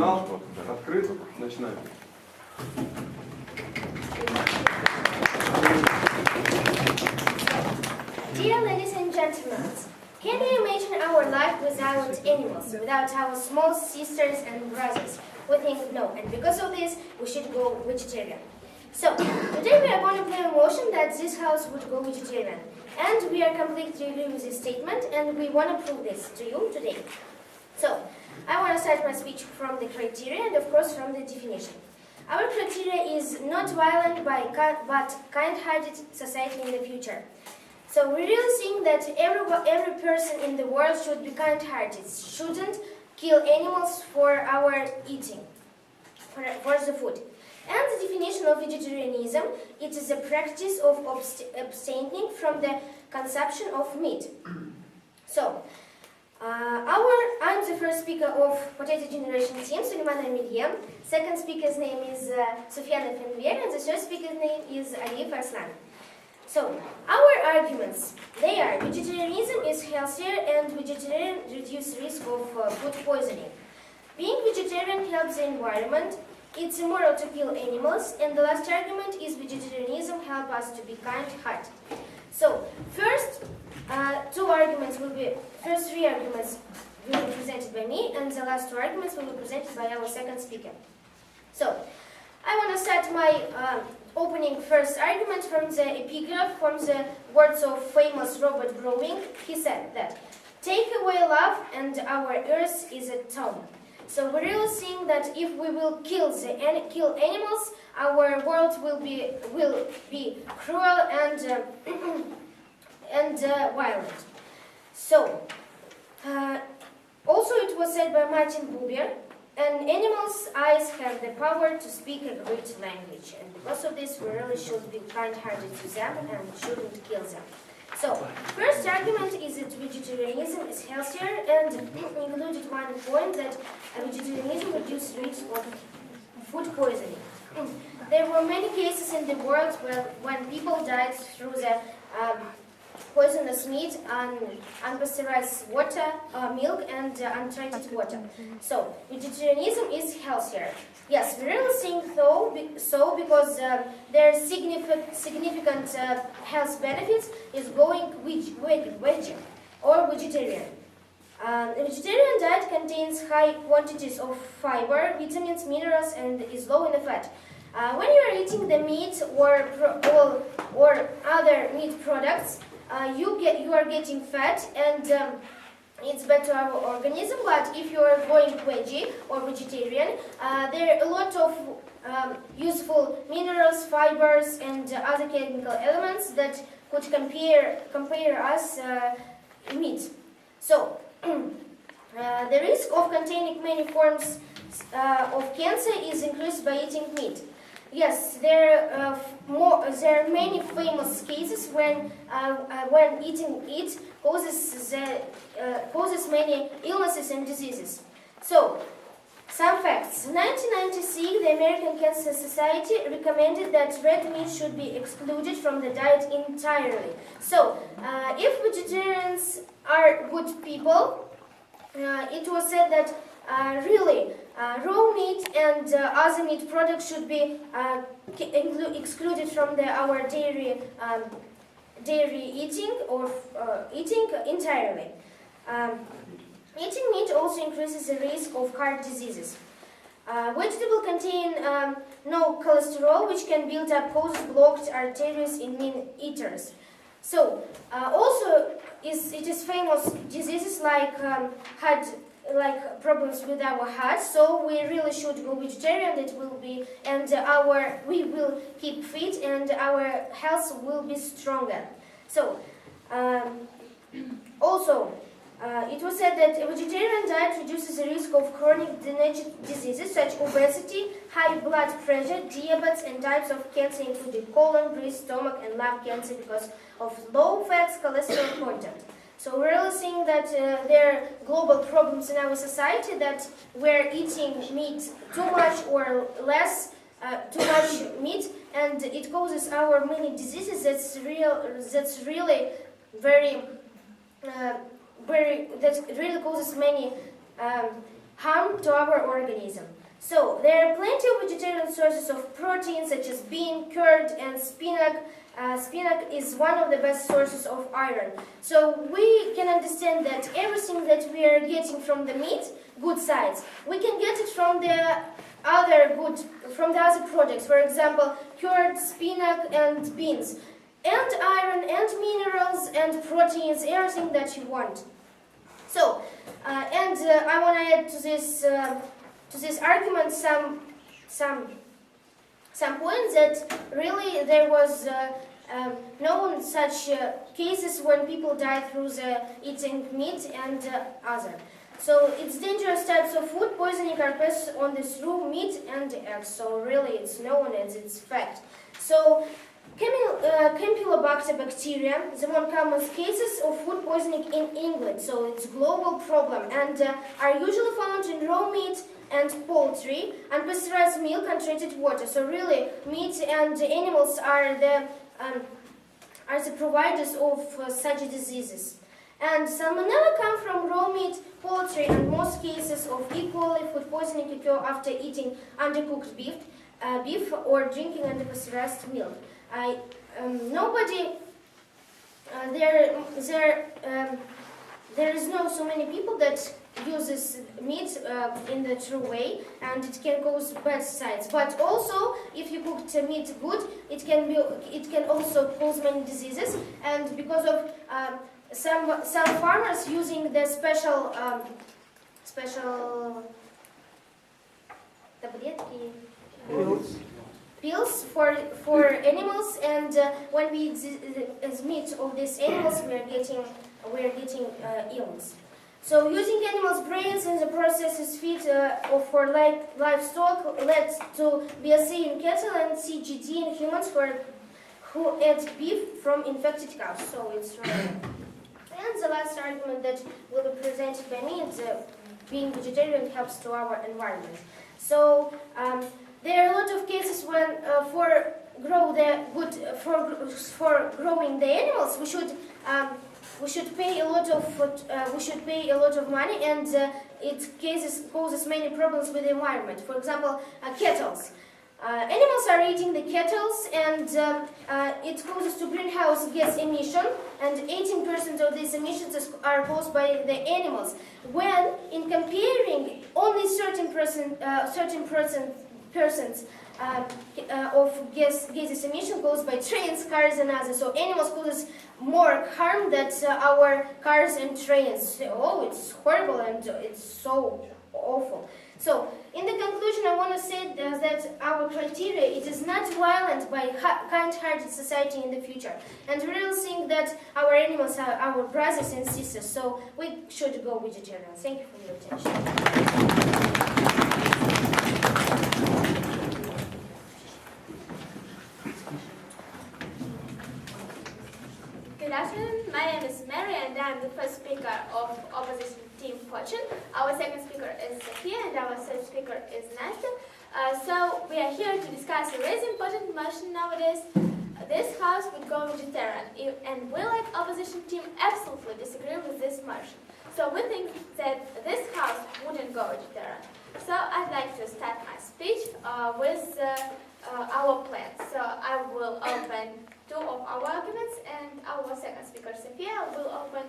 Финал открыт. Начинаем. Dear ladies and gentlemen, can you imagine our life without animals, without our small sisters and brothers? We think no, and because of this, we should go vegetarian. So, today we are going to play a motion that this house would go vegetarian. And we are completely agree with this statement, and we want to prove this to you today. So, I want to start my speech from the criteria and of course from the definition. Our criteria is not violent but kind-hearted society in the future. So we really think that every person in the world should be kind-hearted, shouldn't kill animals for our eating, for the food. And the definition of vegetarianism, it is a practice of abstaining from the consumption of meat. So, I'm the first speaker of Potato Generation team, Suleiman Amiliem. Second speaker's name is Sufyan Efendier, and the third speaker's name is Aliyev Arslan. So, our arguments, they are: vegetarianism is healthier and vegetarian reduce risk of food poisoning. Being vegetarian helps the environment, it's immoral to kill animals, and the last argument is vegetarianism helps us to be kind-hearted. So, first three arguments will be presented by me, and the last two arguments will be presented by our second speaker. So, I want to start my opening first argument from the epigraph, from the words of famous Robert Browning. He said that, "Take away love and our earth is a tomb." So we really think that if we will kill animals, our world will be cruel and violent. So, also it was said by Martin Buber, an animal's eyes have the power to speak a great language, and because of this we really should be kind-hearted to them and shouldn't kill them. So, first argument is that vegetarianism is healthier, and included one point that vegetarianism reduces risk of food poisoning. There were many cases in the world when people died through the poisonous meat, unpasteurized water, milk, and untreated water. So, vegetarianism is healthier. Yes, we really think so because there are significant health benefits is going veggie or vegetarian. The vegetarian diet contains high quantities of fiber, vitamins, minerals, and is low in the fat. When you are eating the meat or other meat products, you are getting fat, and it's bad to our organism. But if you are going veggie or vegetarian, there are a lot of useful minerals, fibers, and other chemical elements that could compare us meat. So, the risk of containing many forms of cancer is increased by eating meat. Yes, there are many famous cases when eating it causes many illnesses and diseases. So, some facts. In 1996, the American Cancer Society recommended that red meat should be excluded from the diet entirely. So, if vegetarians are good people, it was said that really raw meat and other meat products should be excluded from our dairy eating or eating entirely. Eating meat also increases the risk of heart diseases. Vegetables contain no cholesterol, which can build up causes blocked arteries in meat eaters. So, also it is famous diseases like problems with our heart. So we really should go vegetarian. That will be, and we will keep fit, and our health will be stronger. So, also. It was said that a vegetarian diet reduces the risk of chronic diseases such as obesity, high blood pressure, diabetes, and types of cancer including colon, breast, stomach, and lung cancer because of low fat cholesterol content. So we're really seeing that there are global problems in our society, that we're eating meat too much or less, too much meat, and it causes our many diseases. That's really very that really causes many harm to our organism. So there are plenty of vegetarian sources of protein such as bean, curd, and spinach. Spinach is one of the best sources of iron. So we can understand that everything that we are getting from the meat, good sides, we can get it from the other products. For example, curd, spinach, and beans, and iron, and minerals, and proteins, everything that you want. So, I want to add to this argument some points that really there was known such cases when people died through the eating meat and other. So it's dangerous types of food poisoning are passed on this through meat and eggs. So really it's known as it's fact. So Campylobacter bacteria, the one common cases of food poisoning in England. So it's a global problem and are usually found in raw meat and poultry, unpasteurized milk, and treated water. So really, meat and animals are the providers of such diseases. And salmonella come from raw meat, poultry, and most cases of E. coli food poisoning occur after eating undercooked beef or drinking unpasteurized milk. There is no so many people that uses meat in the true way, and it can cause bad sides. But also, if you cook meat good, it can also cause many diseases. And because of some farmers using the special pills for animals, and when we eat meat of these animals, we are getting illness. So using animals' brains in the process is feed for livestock led to BSE in cattle and CGD in humans who ate beef from infected cows. So it's right. And the last argument that will be presented by me is being vegetarian helps to our environment. So there are a lot of cases when for growing the animals we should pay a lot of money, and it causes many problems with the environment. For example, kettles. Animals are eating the kettles, and it causes to greenhouse gas emission, and 18% of these emissions are caused by the animals. When in comparing, only certain percent of gases emission caused by trains, cars, and others. So animals causes more harm than our cars and trains. Oh, it's horrible and it's so awful. So, in the conclusion, I want to say that our criteria, it is not violent by kind-hearted society in the future. And we really think that our animals are our brothers and sisters, so we should go vegetarian. Thank you for your attention. Good afternoon, my name is Mary and I'm the first speaker of opposition team Fortune. Our second speaker is Sophia and our third speaker is Nastya. So we are here to discuss a really important motion nowadays. This house would go vegetarian, and we like opposition team absolutely disagree with this motion. So we think that this house wouldn't go vegetarian. So I'd like to start my speech with our plan. So I will open two of our arguments, and our second speaker, Sophia, will open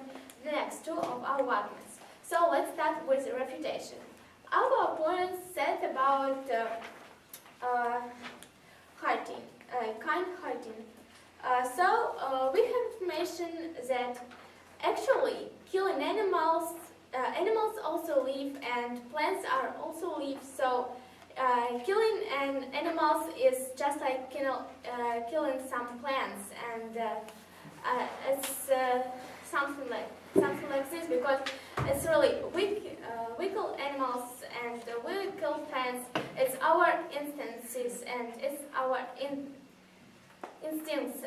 the next two of our arguments. So let's start with the refutation. Our opponents said about kind hearting. We have information that actually killing animals also live and plants are also live. So killing animals is just like killing some plants, and it's something like this, because it's really we kill animals and we kill plants. It's our instances and it's our instincts.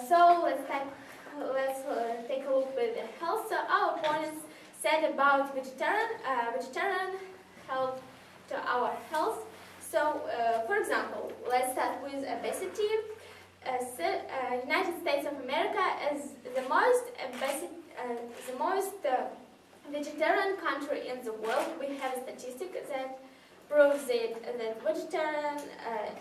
So let's take a look with the health. So our opponents said about vegetarian help to our health. So, for example, let's start with obesity. United States of America is the most vegetarian country in the world. We have a statistic that proves it, that vegetarian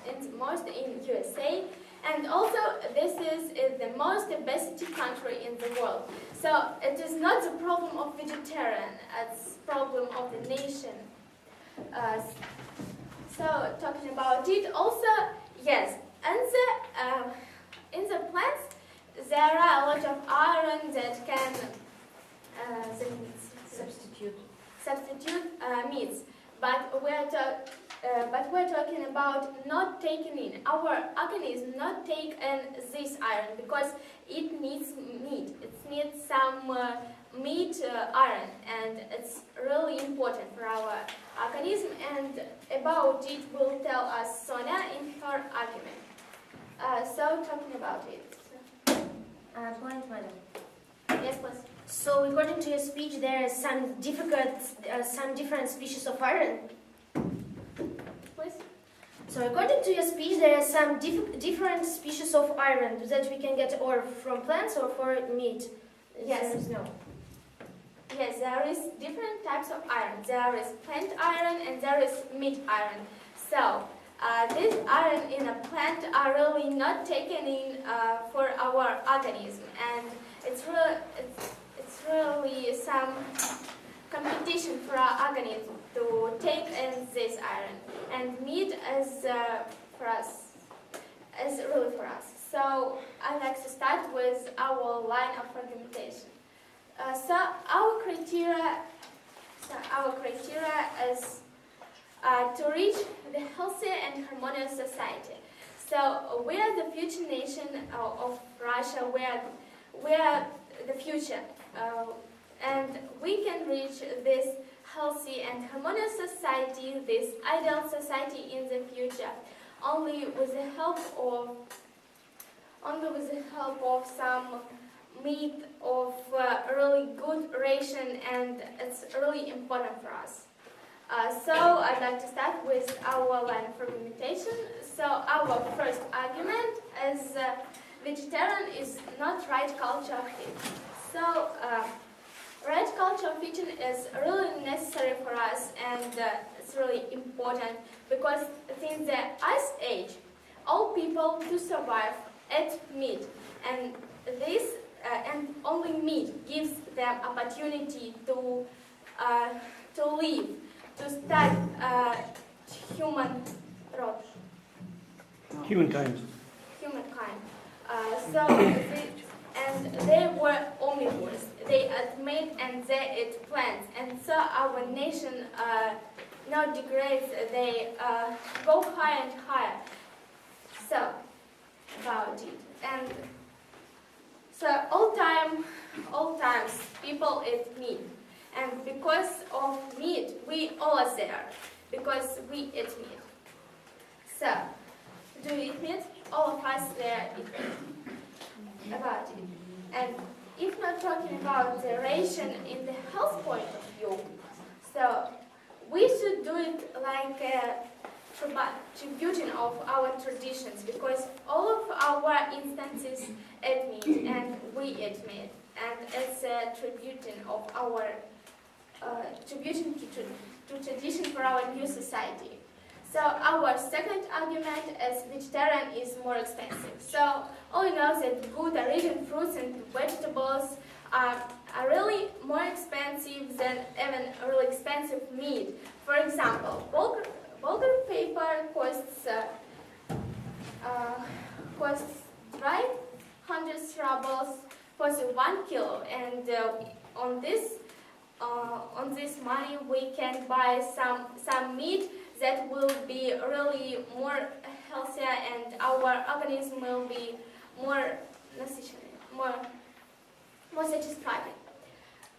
is most in USA, and also this is the most obesity country in the world. So it is not the problem of vegetarian, it's problem of the nation. So talking about it, also yes, and in the plants there are a lot of iron that can substitute meats. But we're talking about not taking in. Our organism not take in this iron because it needs meat. It needs some meat iron, and it's really important for our organism. And about it will tell us Sonia in her argument. So talking about it. Point, madam. Yes, please. So, according to your speech, there are some different species of iron. Please. So, according to your speech, there are some different species of iron that we can get or from plants or for meat. Yes. There is no. Yes, there is different types of iron. There is plant iron and there is meat iron. So, these iron in a plant are really not taken in for our organism, and it's really some competition for our organism to take in this iron, and meat is for us, is really for us. So I'd like to start with our line of argumentation. So our criteria is to reach the healthy and harmonious society. So we are the future nation of Russia. We are the future, and we can reach this healthy and harmonious society, this ideal society in the future, only with the help of some meat, of really good ration, and it's really important for us. So I'd like to start with our line of argumentation. So our first argument is vegetarian is not right culture of eating. So right culture of eating is really necessary for us, and it's really important because since the Ice Age, all people to survive ate meat, and this and only meat gives them opportunity to live, to start Humankind. And they were omnivores. They ate meat and they ate plants. And so our nation now degrades. They go higher and higher. So about it. And so all times people eat meat. And because of meat, we all are there. Because we eat meat. So, do you eat meat? All of us there eat meat. About it. And if not talking about the ration in the health point of view, so we should do it like a tributing of our traditions, because all of our instances eat meat and we eat meat, and it's a tributing of our tributing to tradition for our new society. So our second argument is vegetarian is more expensive. So all you know that good origin fruits and vegetables are really more expensive than even really expensive meat. For example, bulgur paper costs right 100 rubles for the 1 kilo, and on this money we can buy some meat that will be really more healthier, and our organism will be more satisfying.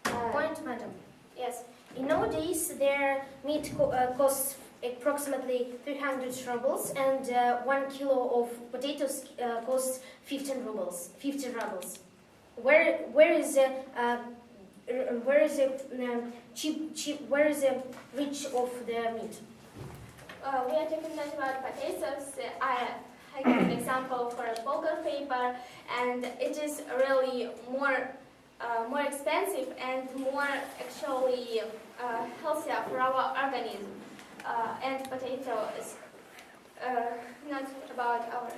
Point, madam. Yes. In nowadays, their meat costs approximately 300 rubles, and 1 kilo of potatoes costs 15 rubles. 50 rubles. Where is the where is the reach of the meat? We are talking about potatoes. I give an example for a bulgur paper, and it is really more more expensive and more actually healthier for our organism. And potato is not about our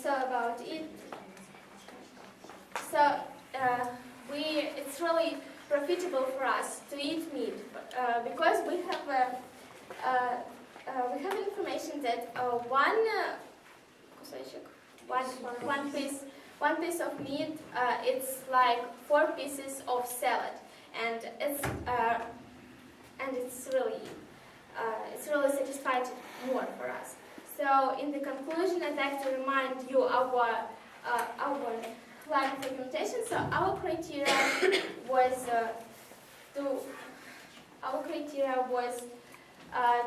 so about it. So it's really profitable for us to eat meat because we have information that one piece of meat it's like 4 pieces of salad, and it's really satisfied more for us. So in the conclusion, I'd like to remind you our line of argumentation. So our criteria was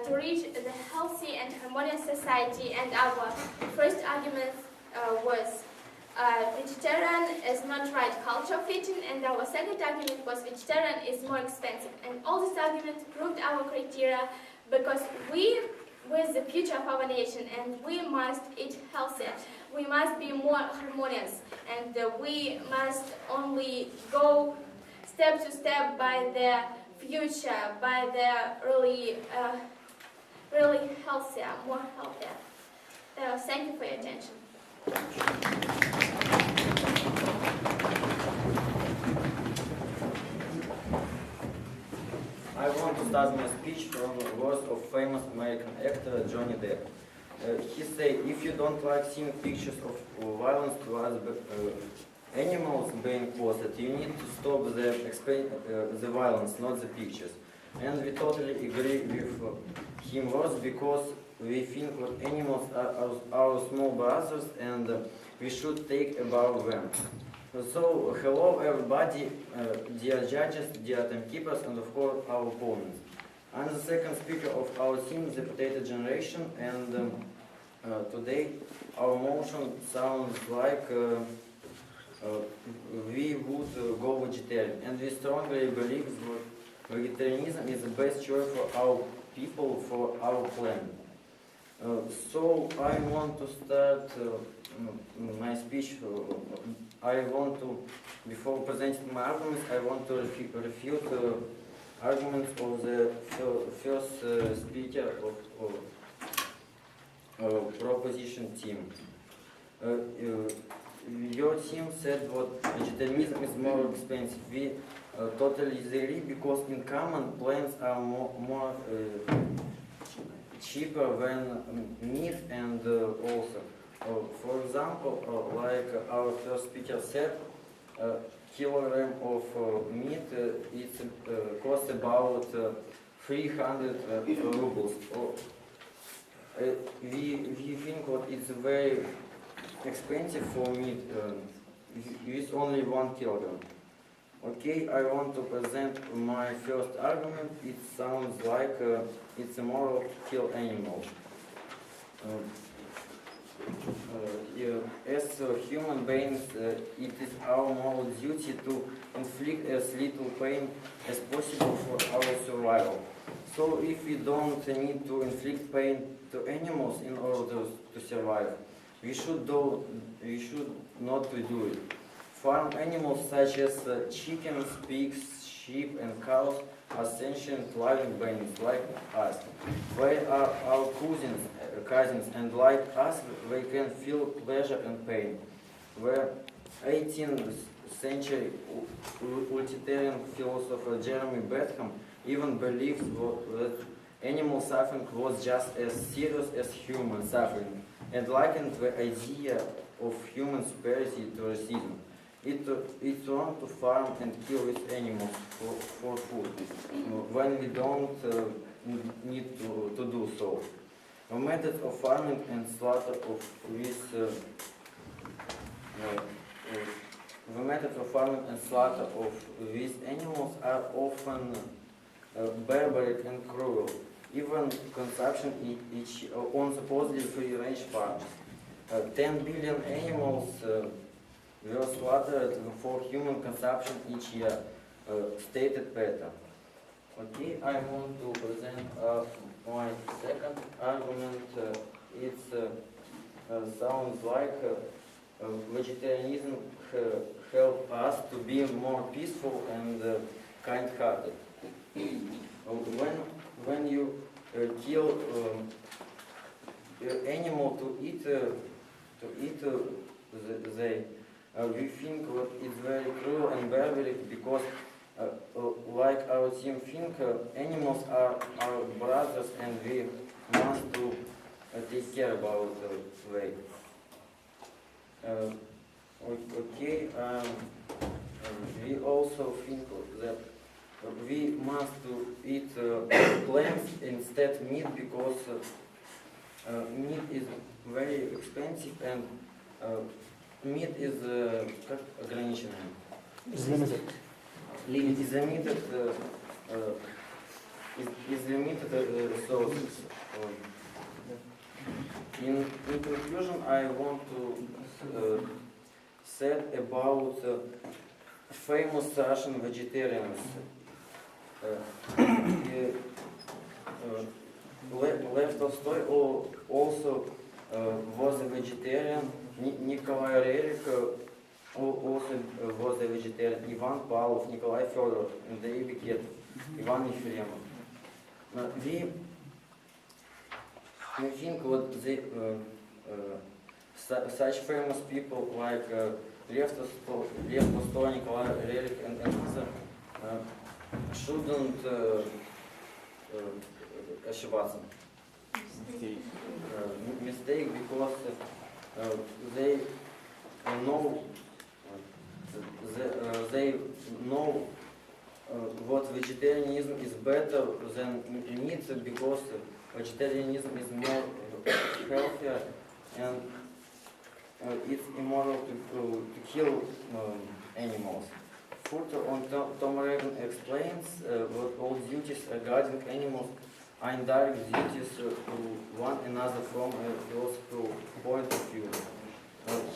to reach the healthy and harmonious society, and our first argument was vegetarian is not right culture fitting, and our second argument was vegetarian is more expensive. And all these arguments proved our criteria because we, with the future of our nation, and we must eat healthier, we must be more harmonious, and we must only go step to step by the future, by the really healthier, more healthier. Thank you for your attention. I want to start my speech from the words of famous American actor Johnny Depp. He said, if you don't like seeing pictures of violence towards animals being posted, you need to stop the violence, not the pictures. And we totally agree with him words because we think that animals are our small brothers and we should take about them. So, hello everybody, dear judges, dear timekeepers, and of course our opponents. I'm the second speaker of our team, the Potato Generation, and today our motion sounds like we would go vegetarian, and we strongly believe that vegetarianism is the best choice for our people, for our planet. So I want to start my speech. I want to, before presenting my arguments, I want to refute arguments of the first speaker of proposition team. Your team said that vegetarianism is more expensive. We totally agree because in common plants are more cheaper than meat, and also, for example, like our first speaker said, a kilogram of meat it costs about 300 rubles. We think that it's very expensive for meat with only 1 kilogram. Okay, I want to present my first argument. It sounds like it's immoral to kill animals. As human beings, it is our moral duty to inflict as little pain as possible for our survival. So if we don't need to inflict pain to animals in order to survive, we should not to do it. Farm animals such as chickens, pigs, sheep and cows are sentient living beings like us. They are our cousins, and like us, they can feel pleasure and pain. The 18th century utilitarian philosopher Jeremy Bentham even believed that animal suffering was just as serious as human suffering, and likened the idea of human superiority to racism. It's wrong to farm and kill with animals for food when we don't need to do so. The methods of farming and slaughter of these animals are often barbaric and cruel. Even consumption on supposedly free-range farms. 10 billion animals were slaughtered for human consumption each year, stated PETA. Okay, I want to present my second argument. It sounds like vegetarianism help us to be more peaceful and kind-hearted. When you kill animal to eat we think that it's very cruel and barbaric because like our team think animals are our brothers and we must to take care about them. We also think that we must to eat plants instead meat because meat is very expensive and meat is как ограниченное. Is limited. Is limited resources. In conclusion, I want to say about famous Russian vegetarians. Lev Tolstoy also was a vegetarian. Nikolai Rerik also was a vegetarian. Ivan Pavlov, Nikolai Fyodorov, and they became Ivan Yefremov. We think what such famous people like Lev Tolstoy, Nikolai Rerik, and others shouldn't ошибаться. Mistake because they know what vegetarianism is better than meat because vegetarianism is more healthier and it's immoral to kill animals. Further on, Tom Reagan explains that all duties regarding animals are indirect duties to one another from a philosophical point of view.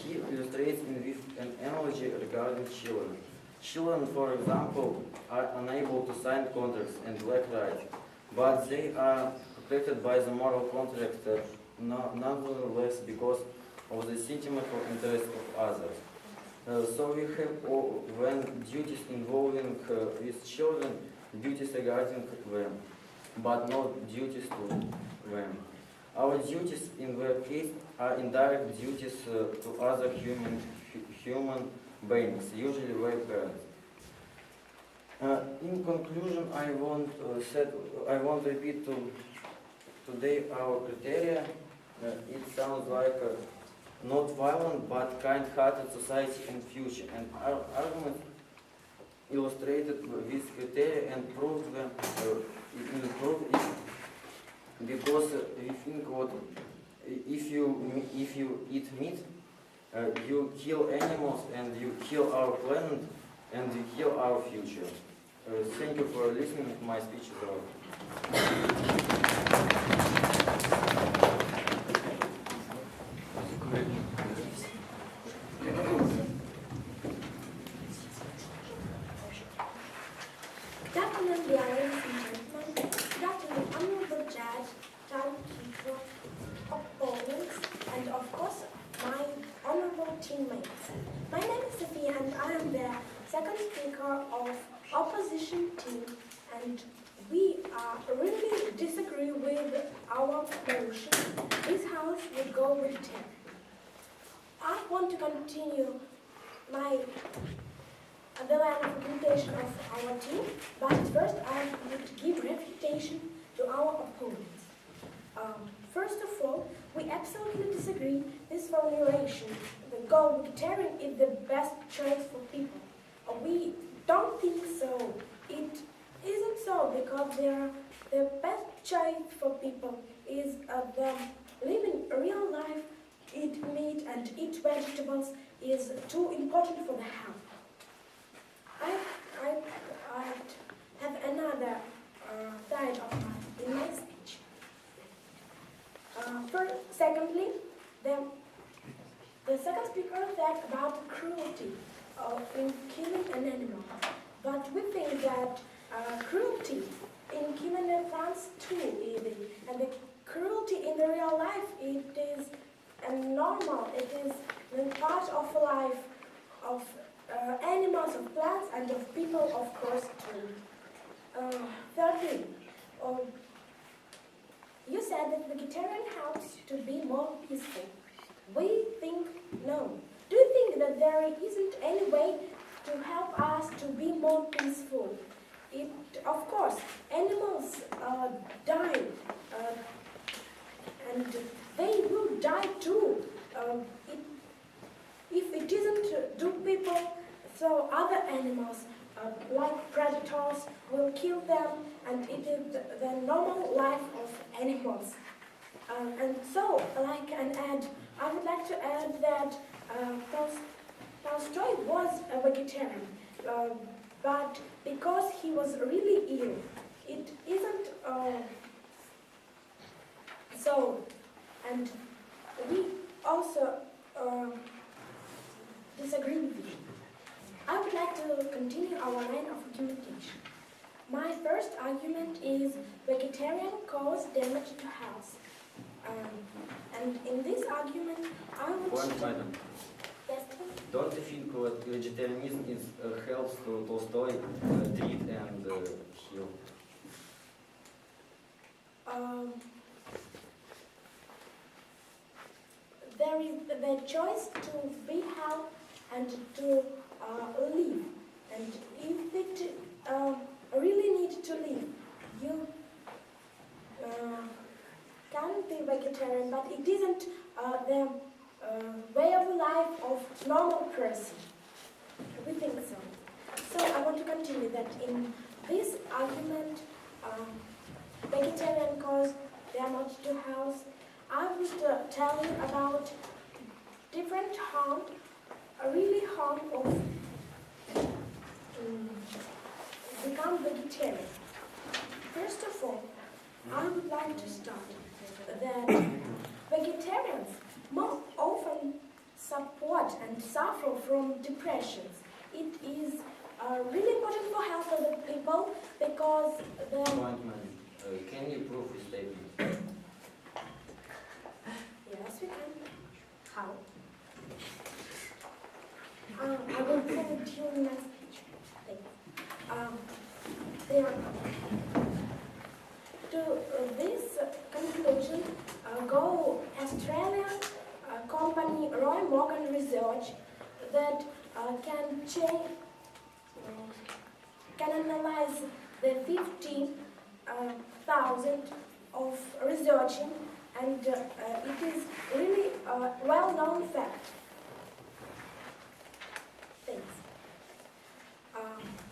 He illustrates with an analogy regarding children. Children, for example, are unable to sign contracts and lack rights, but they are protected by the moral contract nonetheless because of the sentimental interest of others. So we have when duties involving with children, duties regarding them, but not duties to them. Our duties in their case are indirect duties to other human beings, usually their parents. In conclusion, I want to repeat today our criteria. It sounds like not violent but kind-hearted society in future, and our argument illustrated this criteria and proved them. Improved it because we think what if you eat meat, you kill animals and you kill our planet and you kill our future. Thank you for listening. My speech is over. Second speaker of opposition team, and we really disagree with our motion. This house would go vegetarian. I want to continue the line of presentation of our team, but first I would give refutation to our opponents. First of all, we absolutely disagree this formulation. The go vegetarian is the best choice for people. We don't think so. It isn't so because the best choice for people is them living real life, eat meat and eat vegetables is too important for the health. I have another side in my speech. Secondly, the second speaker said about cruelty in killing an animal, but we think that cruelty in killing a plant too easy, and the cruelty in the real life it is a and normal. It is a part of life of animals, of plants, and of people, of course, too. Thirdly, you said that vegetarian helps to be more peaceful. We think no. Do you think that there isn't any way to help us to be more peaceful? Of course, animals die, and they will die too. If it isn't do people, so other animals, like predators, will kill them, and it is the normal life of animals. And so, like an add, I would like to add that Tolstoy was a vegetarian, but because he was really ill, it isn't so. And we also disagree with you. I would like to continue our line of argumentation. My first argument is vegetarian cause damage to health. And in this argument, I would... Point, madam. Yes, please? Don't you think that vegetarianism is helps to Tolstoy treat and heal? There is the choice to be healthy and to live. And if it really need to live, you can be vegetarian, but it isn't the way of life of normal person. We think so. So I want to continue that in this argument, vegetarian cause damage to health. I would tell you about different harm, really harm of become vegetarian. First of all, I would like to start that vegetarians more often support and suffer from depressions. It is really important for health of the people because the... Point, madam. Can you prove his statement? Yes, we can. How? I will prove it to you in my speech. To this conclusion, go Australian company Roy Morgan Research that can analyze the 50,000 of researching, and it is really a well-known fact. Thanks.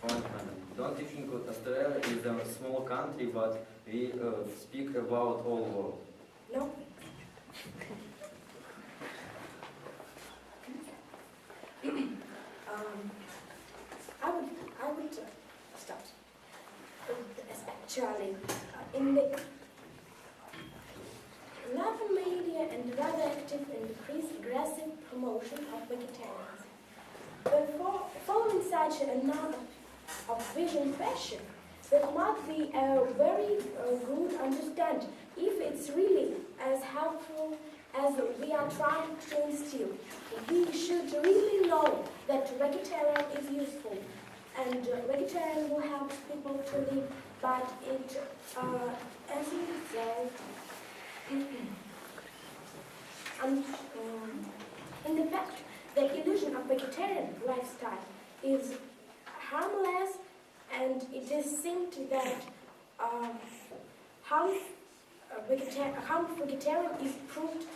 Point, madam. Don't you think that Australia is a small country, but we speak about all world? No? I would start. Especially in the another media and rather active and aggressive promotion of vegetarianism. Following such a number of vision fashion, there must be a very good understand if it's really as helpful as we are trying to instill. We should really know that vegetarian is useful, and vegetarian will help people to live, but it as a result, in the fact, the illusion of vegetarian lifestyle is harmless, and it is seen that harmful vegetarian is proved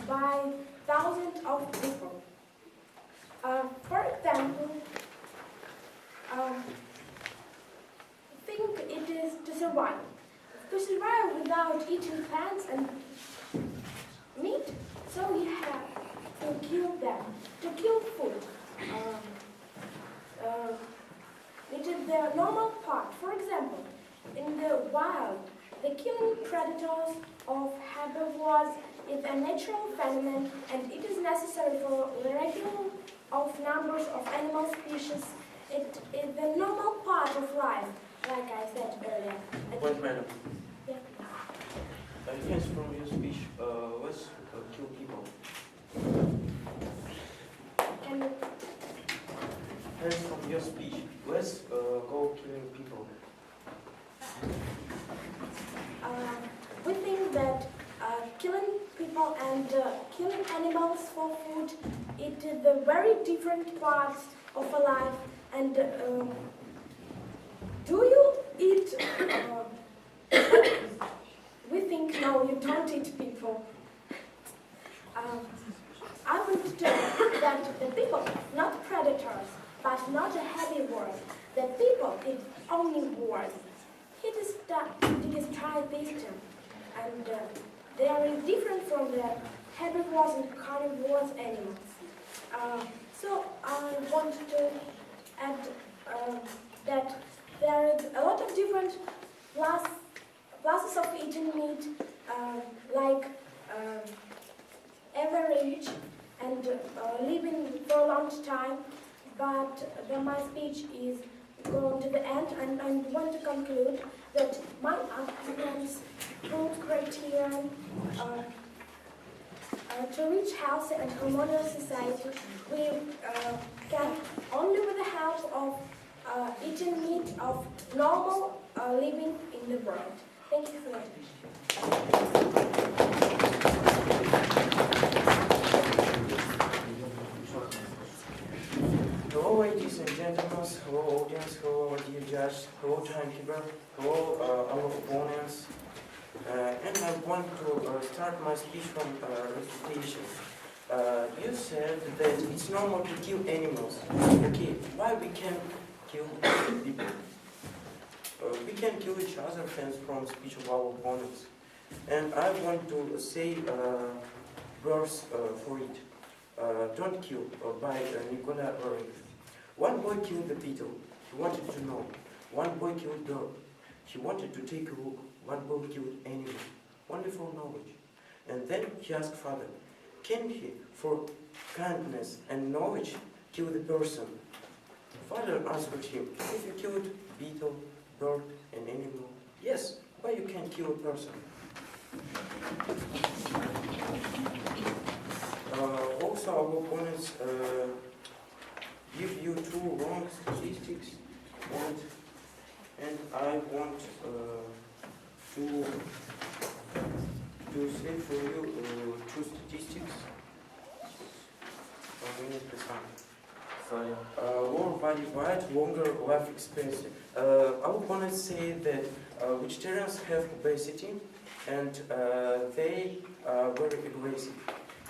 by thousands of people. For example, think it is to survive. To survive without eating plants and meat, so we have to kill them, to kill food. It is the normal part. For example, in the wild, the killing predators of herbivores is a natural phenomenon, and it is necessary for the regulation of numbers of animal species. It is the normal part of life, like I said earlier. Point, madam. Yeah. Yes, from your speech, let's kill people. your speech. Let's go killing people. We think that killing people and killing animals for food it is the very different parts of a life. And do you eat? We think no, you don't eat people. I want to tell you that the people, not predators, but not a herbivore. The people is omnivores. It is tri-system, and they are different from the herbivores and carnivores animals. So I want to add that there is a lot of different classes of eating meat, like average and living for a long time. But my speech is going to the end, and I want to conclude that my arguments prove criterion to reach healthy and harmonious society. We can only with the help of eating meat of normal living in the world. Thank you for listening. Hello, ladies and gentlemen. Hello, audience. Hello, dear judge. Hello, timekeeper. Hello, our opponents. And I want to start my speech from refutation. You said that it's normal to kill animals. Okay, why we can't kill people? We can kill each other, thanks from speech of our opponents. And I want to say verse for it. Don't Kill by Nicola Roy. One boy killed the beetle. He wanted to know. One boy killed dog. He wanted to take a look. One boy killed animal. Wonderful knowledge. And then he asked father, can he, for kindness and knowledge, kill the person? Father answered him, if you killed beetle, bird, and animal, yes, why you can't kill a person? Also, our opponents give you two wrong statistics, and I want to say for you two statistics. 1 minute, Sorry. Lower body weight, longer life expectancy. Our opponents say that vegetarians have obesity and they are very aggressive.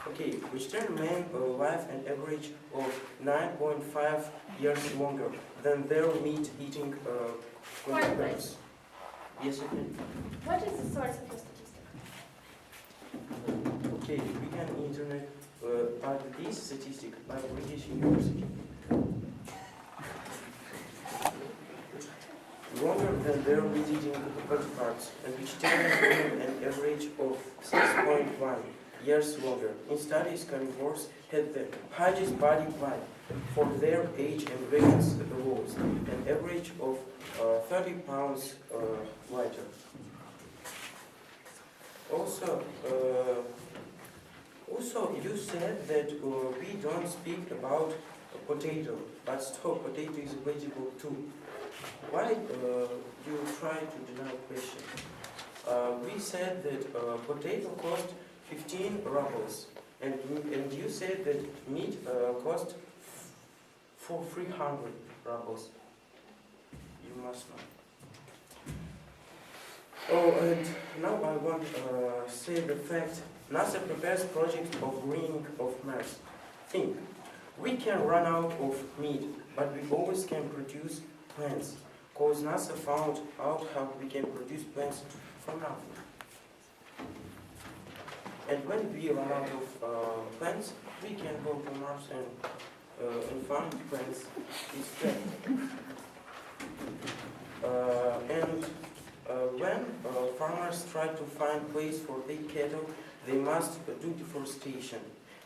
Okay, vegetarian men live an average of 9.5 years longer than their meat-eating counterparts. Yes, again. What is the source of your statistic? Okay, we can internet, but this statistic by British University. Longer than their meat-eating counterparts, and vegetarians live an average of 6.1 years longer. In studies, carnivores had the highest body weight for their age and vegans the lowest, an average of 30 pounds lighter. Also, you said that we don't speak about potato, but stop, potato is a vegetable too. Why you try to deny question? We said that potato cost 15 rubles, and you said that meat cost for 300 rubles. You must know. Oh, and now I want to say the fact NASA prepares project of greening of Mars. Think, we can run out of meat, but we always can produce plants, because NASA found out how we can produce plants from nothing. And when we run out of plants, we can go to Mars and find plants instead. When farmers try to find place for their cattle, they must do deforestation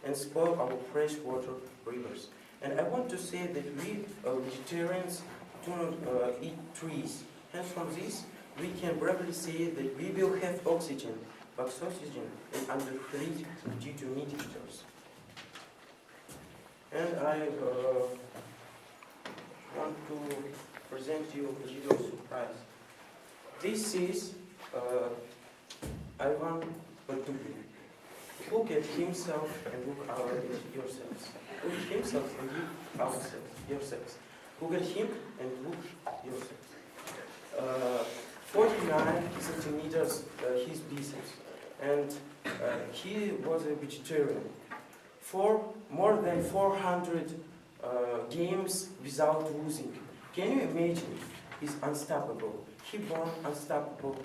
and spoil our freshwater rivers. And I want to say that we vegetarians do not eat trees. And from this, we can bravely say that we will have oxygen, but oxygen is under threat due to meat eaters. And I want to present you a little surprise. This is Ivan Batuli. Look at himself and look at yourselves. Look at himself and look yourselves. Look at him and look yourselves. 49 centimeters his biceps, and he was a vegetarian. For more than 400 games without losing. Can you imagine? He's unstoppable. He born unstoppable.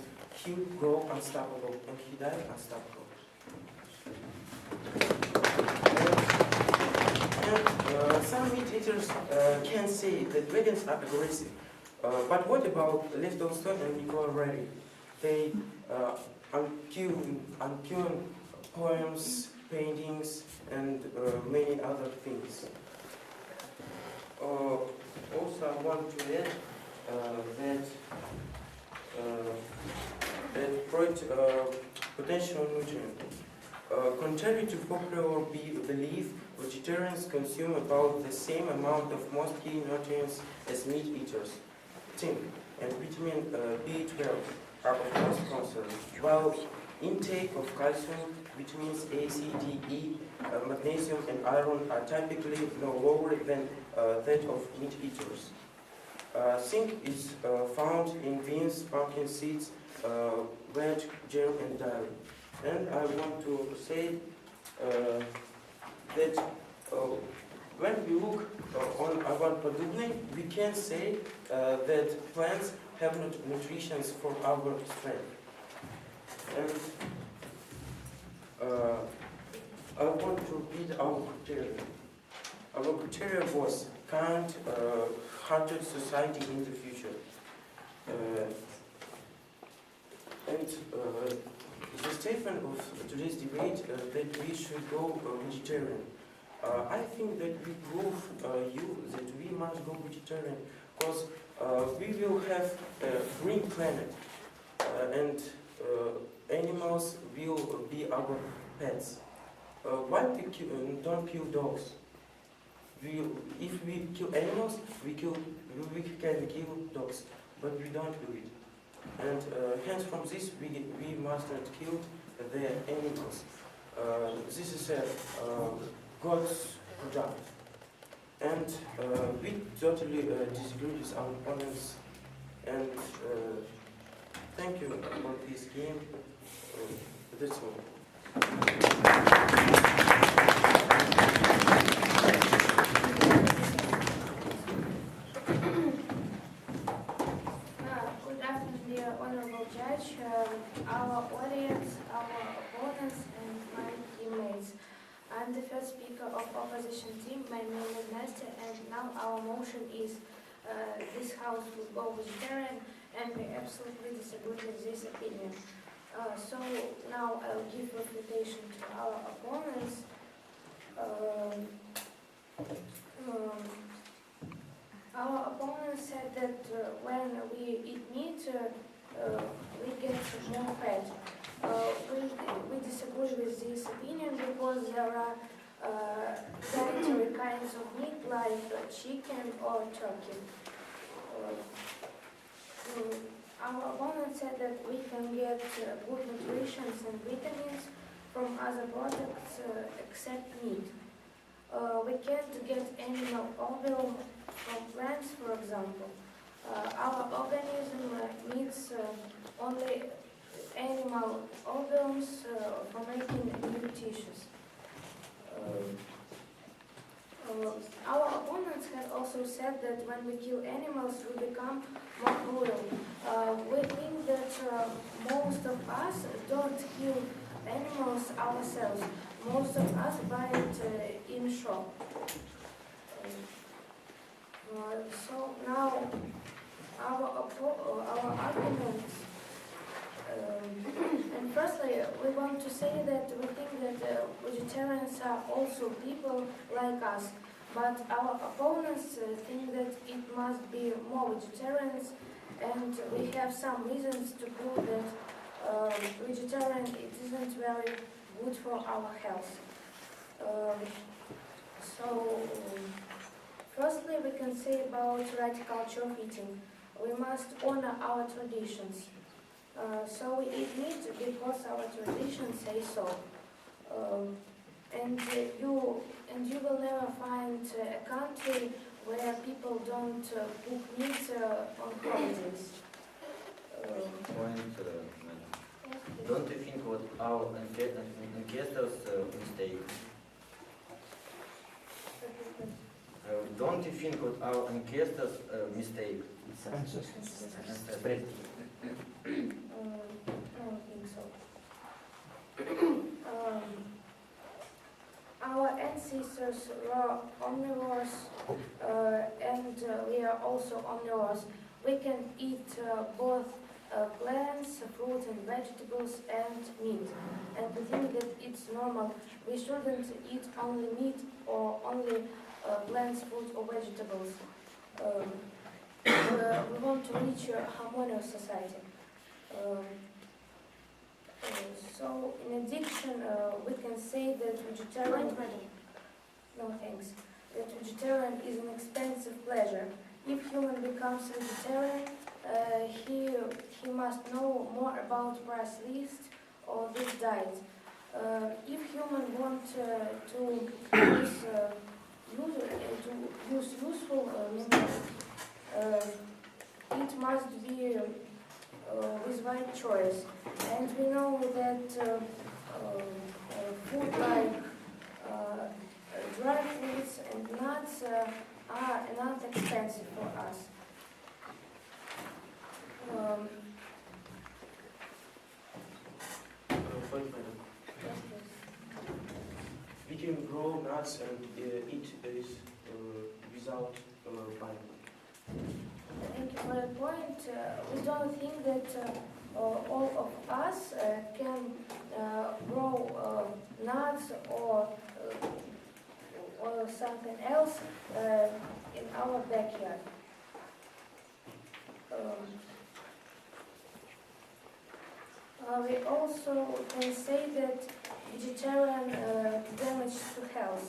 He grow unstoppable, and he died unstoppable. And some meat eaters can say that vegans are aggressive. But what about Lev Tolstoy and Nikolai Reddy? They unpure poems, paintings, and many other things. Also, I want to add that Freud potential nutrient. Contrary to popular belief, vegetarians consume about the same amount of most key nutrients as meat eaters. Zinc and vitamin B12 are of course concerned, while intake of calcium, vitamins A, C, D, E, magnesium and iron are typically no lower than that of meat eaters. Zinc is found in beans, pumpkin seeds, veg, jam and dairy. And I want to say that when we look on Ivan Podubny, we can say that plants have nutrition for our strength. And I want to repeat our criteria. Our criteria was kind, hearted society in the future. The statement of today's debate that we should go vegetarian. I think that we prove you that we must go vegetarian because we will have a green planet and animals will be our pets. Why we don't kill dogs? If we kill animals, we can kill dogs, but we don't do it. And hence from this, we must not kill the animals. This is a God's product. And we totally disagree with our opponents. And thank you for this game. That's all. Good afternoon, dear honorable judge, our audience, our opponents, and my teammates. I'm the first speaker of opposition team. My name is Nastya, and now our motion is this house will go vegetarian, and we absolutely disagree with this opinion. So now I'll give refutation to our opponents. Our opponent said that when we eat meat, we get more fat. We disagree with this opinion because there are dietary kinds of meat like chicken or turkey. Our opponent said that we can get good nutrition and vitamins from other products except meat. We can't get animal oil from plants, for example. Our organism needs only animal organs for making new tissues. Our opponents had also said that when we kill animals, we become more cruel. We think that most of us don't kill animals ourselves. Most of us buy it in shop. So now our arguments. And firstly, we want to say that we think that vegetarians are also people like us. But our opponents think that it must be more vegetarians, and we have some reasons to prove that vegetarian it isn't very good for our health. So Firstly, we can say about right culture of eating. We must honor our traditions. So we eat meat because our traditions say so. And you will never find a country where people don't cook meat on holidays. Point, don't you think what our ancestors mistake? Don't you think what our ancestors mistake? I don't think so. Our ancestors were omnivores, and we are also omnivores. We can eat both plants, fruit and vegetables, and meat. And we think that it's normal. We shouldn't eat only meat or only plants, fruit or vegetables. We want to reach a harmonious society. So, in addition, we can say that vegetarian. No thanks. That vegetarian is an expensive pleasure. If human becomes vegetarian, he must know more about price list or this diet. If human want to use useful minerals, it must be with right choice. And we know that food like dry fruits and nuts are not expensive for us. We can grow nuts and eat this without buying. Thank you for the point. We don't think that all of us can grow nuts or something else in our backyard. We also can say that vegetarian damage to health.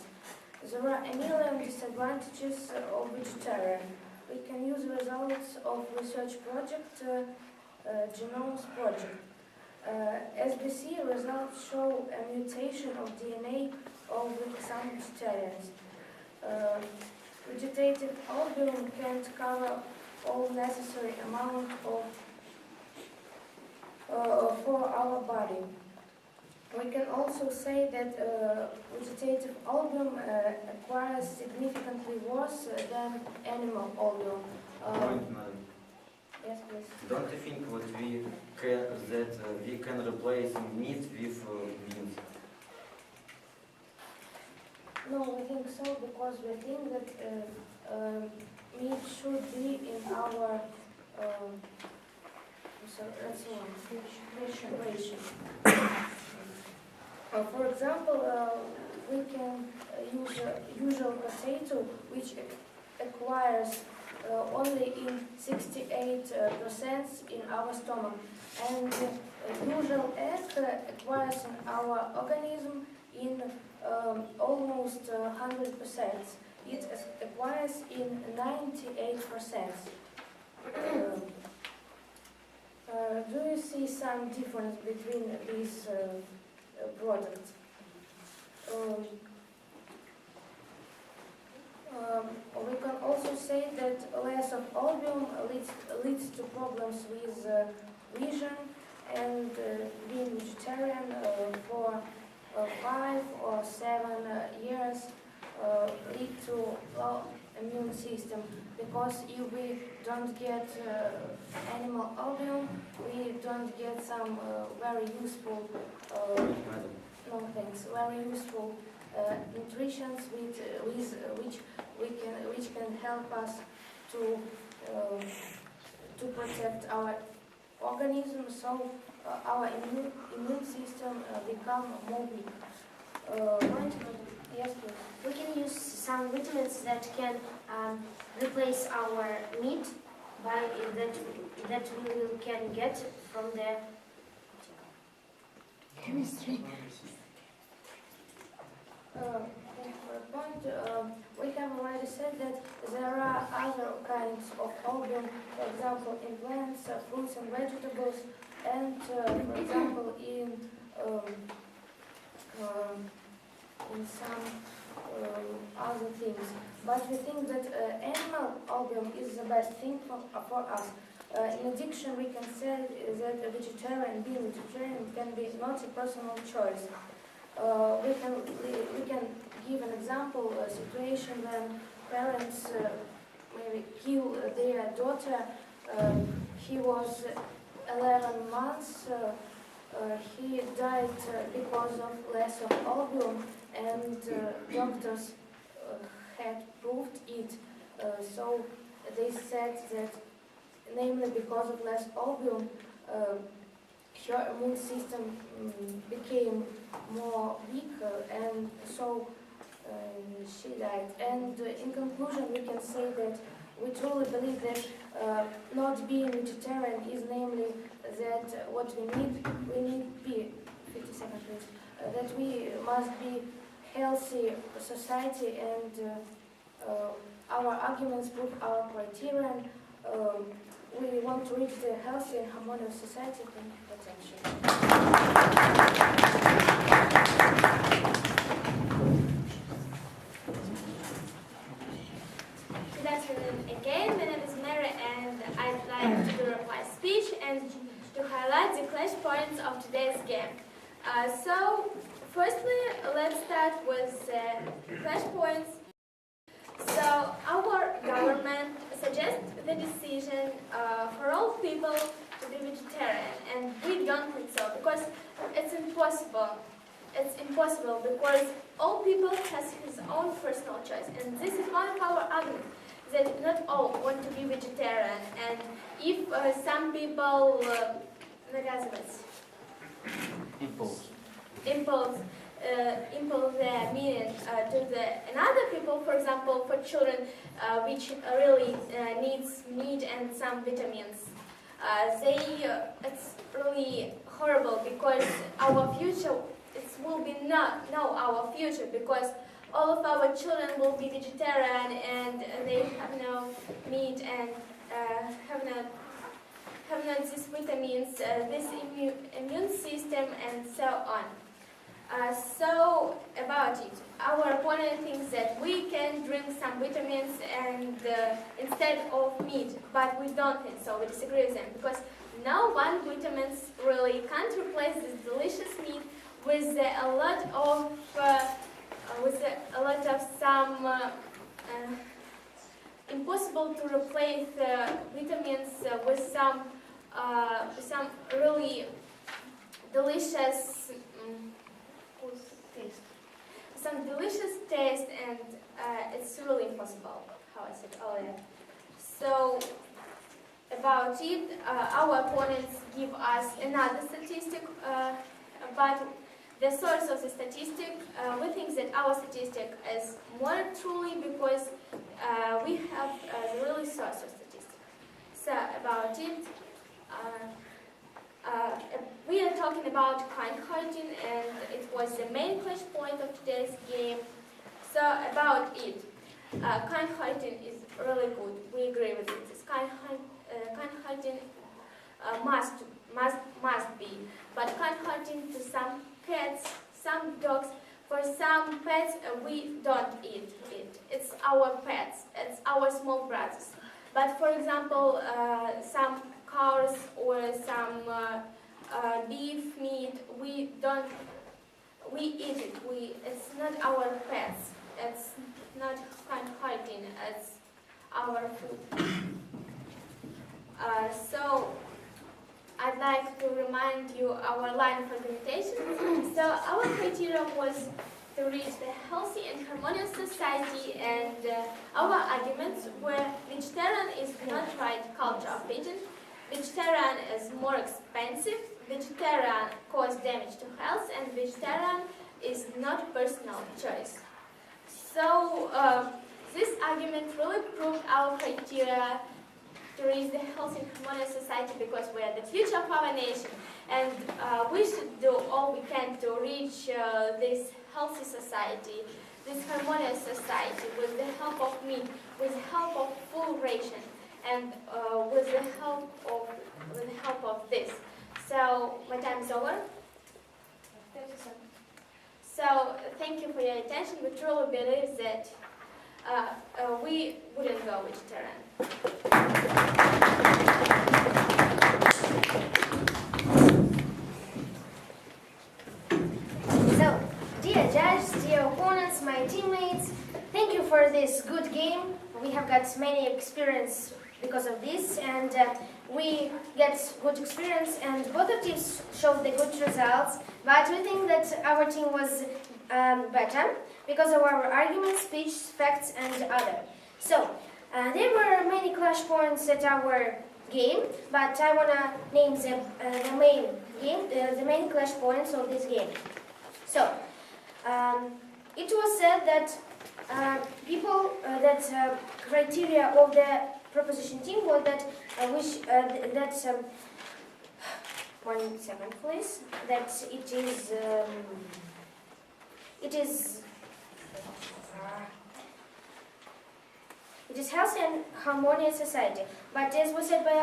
There are a million disadvantages of vegetarian. We can use results of research project, Genomes project. SBC results show a mutation of DNA of some vegetarians. Vegetative albumin can't cover all necessary amount of for our body. We can also say that vegetative albumin acquires significantly worse than animal albumin. Point, madam. Yes, please. Don't you think what we can replace meat with beans? No, we think so because we think that meat should be in our ration. For example, we can use usual potato, which acquires only in 68% in our stomach, and usual egg acquires in our organism in almost 100%. It acquires in 98%. Do you see some difference between these products? We can also say that less of albumin leads to problems with vision, and being vegetarian for 5 or 7 years lead to low immune system, because if we don't get animal albumin, we don't get some very useful very useful nutritions which can help us to protect our organism, so our immune system become more weak. Yes, please. We can use some vitamins that can replace our meat by that we can get from the Thank you for the point. We have Sam already said that there are other kinds of opium, for example, in plants, fruits and vegetables, and for example, in some other things. But we think that animal opium is the best thing for us. In addition, we can say that being vegetarian can be not a personal choice. We can give an example, a situation when parents maybe kill their daughter. He was 11 months. He died because of less of opium, and doctors had proved it. So they said that, namely because of less opium, her immune system became more weak, and so she died. And in conclusion, we can say that we truly believe that not being vegetarian is namely that what we need 50 seconds please, that we must be healthy society, and our arguments prove our criterion. We want to reach the healthy and harmonious society. Thank you for attention. Good afternoon again. My name is Mary, and I'd like to do my speech and to highlight the clash points of today's game. So, firstly, let's start with the clash points. So, our government suggests the decision for all people to be vegetarian, and we don't think so, because it's impossible. It's impossible because all people has his own personal choice, and this is one of our arguments, that not all want to be vegetarian, and if some people impose their meaning to another people, for example, for children which really needs meat and some vitamins. It's really horrible, because our future will be not our future, because all of our children will be vegetarian, and they have no meat and have not these vitamins, this immune system, and so on. So about it, our opponent thinks that we can drink some vitamins and instead of meat, but we don't think so. We disagree with them, because no one vitamins really can't replace this delicious meat with a lot of some impossible to replace vitamins with some really delicious taste, and it's really impossible, how I said earlier. So about it, our opponents give us another statistic, but the source of the statistic, we think that our statistic is more truly because we have the really source of statistic. So about it, we are talking about kind hygiene, and it was the main clash point of today's game. So about it, kind hygiene is really good. We agree with it. This kind hygiene must be, but kind hygiene to some cats, some dogs. For some pets, we don't eat it. It's our pets. It's our small brothers. But for example, some cows or some beef meat, we eat it. It's not our pets. It's not kind hygiene. It's our food. So I'd like to remind you our line of argumentation. So our criteria was to reach the healthy and harmonious society, and our arguments were vegetarian is not right culture of eating, vegetarian is more expensive, vegetarian causes damage to health, and vegetarian is not personal choice. So this argument really proved our criteria to reach the healthy and harmonious society because we are the future of our nation. And we should do all we can to reach this healthy society, this harmonious society with the help of meat, with the help of full ration, and with the help of this. So my time is over. So thank you for your attention. We truly believe that we wouldn't go vegetarian. So, dear judges, dear opponents, my teammates, thank you for this good game. We have got many experience because of this, and we get good experience, and both of teams showed the good results, but we think that our team was better because of our arguments, speech, facts, and other. So, there were many clash points at our game, but I want to name the main clash points of this game. So, it was said that criteria of the proposition team was that 1 second please, that it is healthy and harmonious society. But as was said by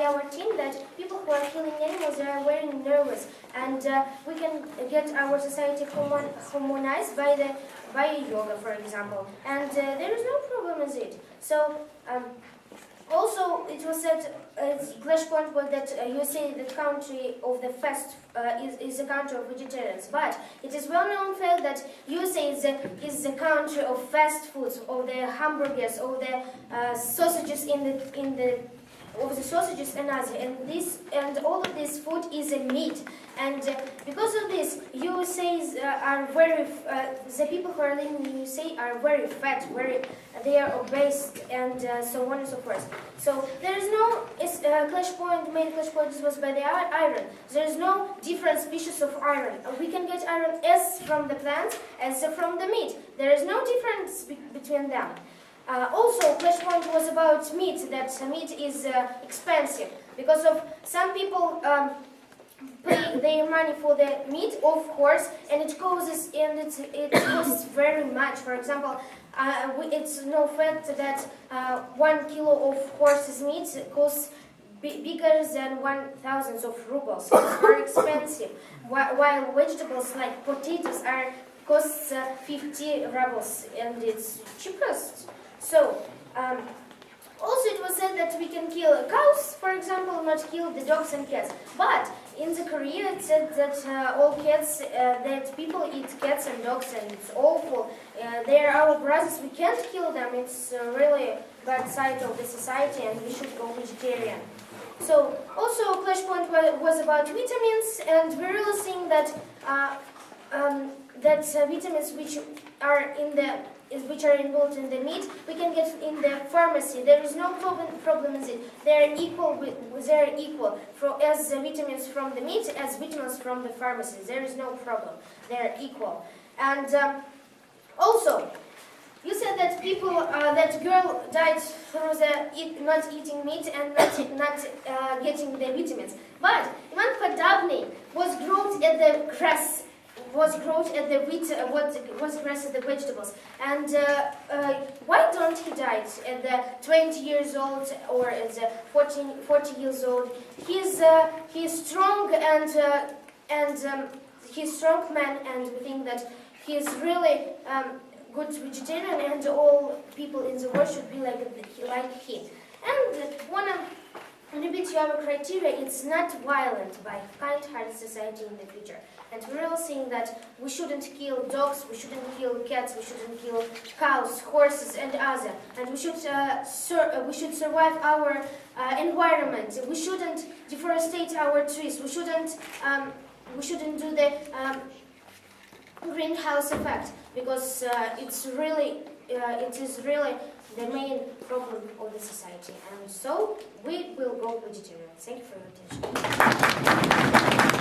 our team, that people who are killing animals are very nervous, and we can get our society harmonized by yoga, for example, and there is no problem with it. So also it was said, clash point was that you say the country of the fast is a country of vegetarians, but it is well known fact that USA is the country of fast foods, of the hamburgers, of the sausages of the sausages and other, and all of this food is a meat, and because of this, USA's are very the people who are living in USA are very fat, they are obese, and so on and so forth. So there is no clash point. The main clash point was by the iron. There is no different species of iron. We can get iron as from the plant as from the meat. There is no difference between them. Also, clash point was about meat, that meat is expensive, because of some people pay their money for the meat of horse, and it costs very much. For example, it's no fact that 1 kilo of horse's meat costs bigger than 1,000 of rubles. It's very expensive, while vegetables like potatoes costs 50 rubles, and it's cheapest. So, also it was said that we can kill cows, for example, not kill the dogs and cats. But in the Korea it said that that people eat cats and dogs, and it's awful. They are our brothers, we can't kill them. It's really bad side of the society, and we should go vegetarian. So, also clash point was about vitamins, and we really think that vitamins which are involved in the meat, we can get in the pharmacy. There is no problem with it. They are equal as the vitamins from the meat as vitamins from the pharmacy. There is no problem. They are equal. And also, you said that that girl died through not eating meat and not getting the vitamins. But Ivan Podavny was grown at the grass. Was grass at the vegetables, and why don't he die at the 20 years old or at the 40 years old? He's strong, and he's strong man, and we think that he's really good vegetarian, and all people in the world should be like him. And wanna repeat our criteria: it's not violent, by kind-hearted society in the future. And we're all saying that we shouldn't kill dogs, we shouldn't kill cats, we shouldn't kill cows, horses, and other. And we should survive our environment. We shouldn't deforestate our trees. We shouldn't do the greenhouse effect, because it is really the main problem of the society. And so we will go vegetarian. Thank you for your attention.